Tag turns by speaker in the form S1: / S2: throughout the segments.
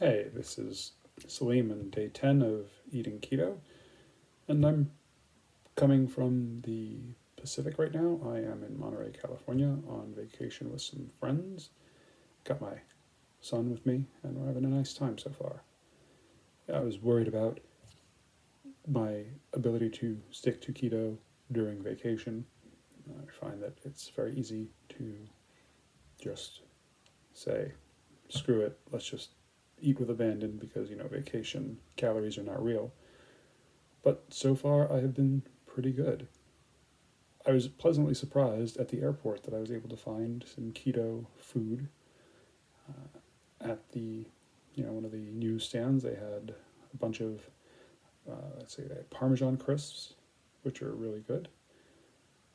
S1: Hey, this is Selim and day 10 of eating keto, and I'm coming from the Pacific right now. I am in Monterey, California on vacation with some friends. Got my son with me, and we're having a nice time so far. I was worried about my ability to stick to keto during vacation. I find that it's very easy to just say, screw it, let's just eat with abandon because, vacation calories are not real. But so far, I have been pretty good. I was pleasantly surprised at the airport that I was able to find some keto food at the, one of the newsstands. They had a bunch of, let's say, they had Parmesan crisps, which are really good,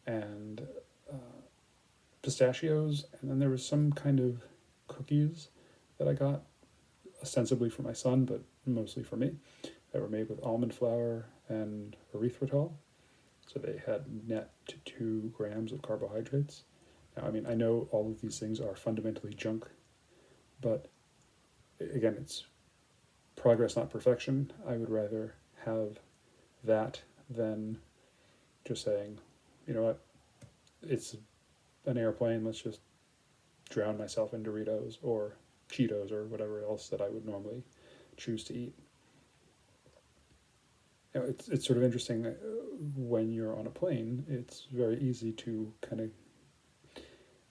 S1: and uh, pistachios, and then there was some kind of cookies that I got ostensibly for my son, but mostly for me, that were made with almond flour and erythritol. So they had net to 2 grams of carbohydrates. Now, I mean, I know all of these things are fundamentally junk, but again, it's progress, not perfection. I would rather have that than just saying, you know what, it's an airplane, let's just drown myself in Doritos or Cheetos or whatever else that I would normally choose to eat. It's sort of interesting when you're on a plane, it's very easy to kind of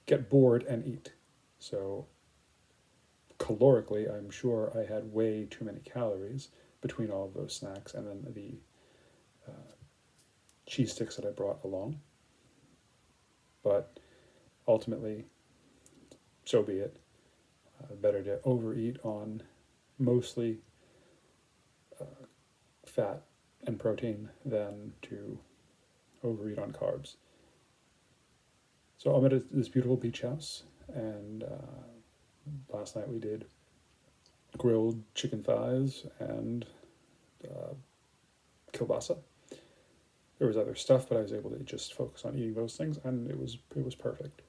S1: get bored and eat. So calorically, I'm sure I had way too many calories between all of those snacks and then the cheese sticks that I brought along. But ultimately, so be it. Better to overeat on mostly fat and protein than to overeat on carbs. So I'm at this beautiful beach house, and last night we did grilled chicken thighs and uh, kielbasa. There was other stuff, but I was able to just focus on eating those things, and it was perfect.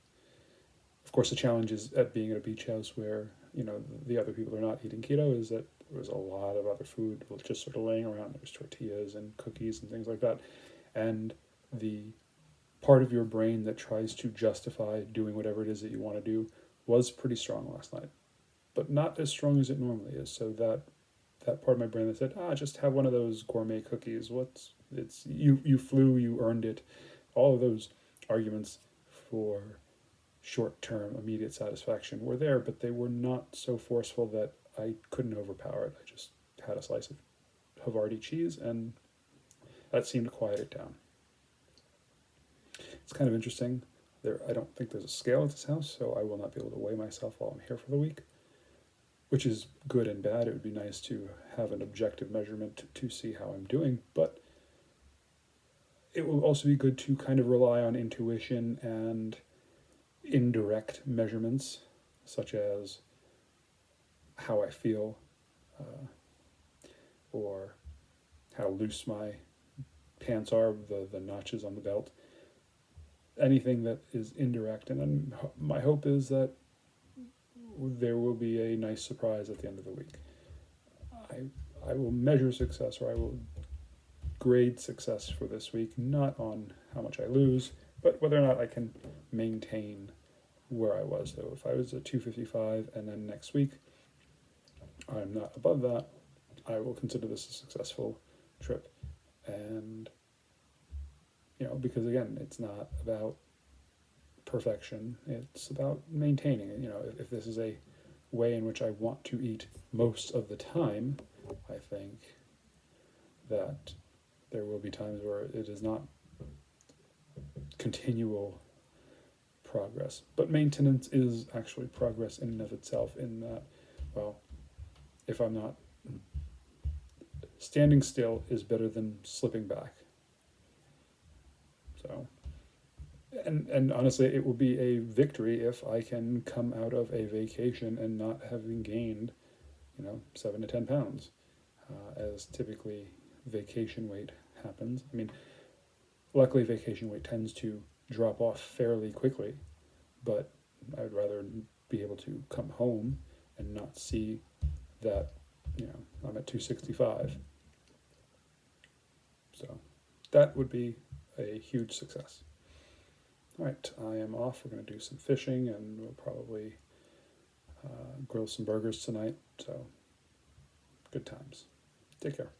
S1: Of course, the challenge is at being at a beach house where the other people are not eating keto is that there was a lot of other food just sort of laying around. There's tortillas and cookies and things like that, and the part of your brain that tries to justify doing whatever it is that you want to do was pretty strong last night, but not as strong as it normally is. So that part of my brain that said, just have one of those gourmet cookies. It's you flew, you earned it. All of those arguments for short-term immediate satisfaction were there, but they were not so forceful that I couldn't overpower it. I just had a slice of Havarti cheese, and that seemed to quiet it down. It's kind of interesting. I don't think there's a scale at this house, so I will not be able to weigh myself while I'm here for the week, which is good and bad. It would be nice to have an objective measurement to see how I'm doing, but it will also be good to kind of rely on intuition and indirect measurements, such as how I feel or how loose my pants are, the notches on the belt, anything that is indirect. And then my hope is that there will be a nice surprise at the end of the week. I will measure success, or I will grade success for this week, not on how much I lose, but whether or not I can maintain where I was. So if I was at 255 and then next week I'm not above that, I will consider this a successful trip. And, because again, it's not about perfection, it's about maintaining it. If this is a way in which I want to eat most of the time, I think that there will be times where it is not continual progress. But maintenance is actually progress in and of itself, in that, well, if I'm not standing still is better than slipping back. So, and honestly, it will be a victory if I can come out of a vacation and not having gained, 7 to 10 pounds, as typically vacation weight happens. I mean, luckily vacation weight tends to drop off fairly quickly, but I would rather be able to come home and not see that, I'm at 265. So that would be a huge success. All right, I am off. We're going to do some fishing, and we'll probably grill some burgers tonight. So good times. Take care.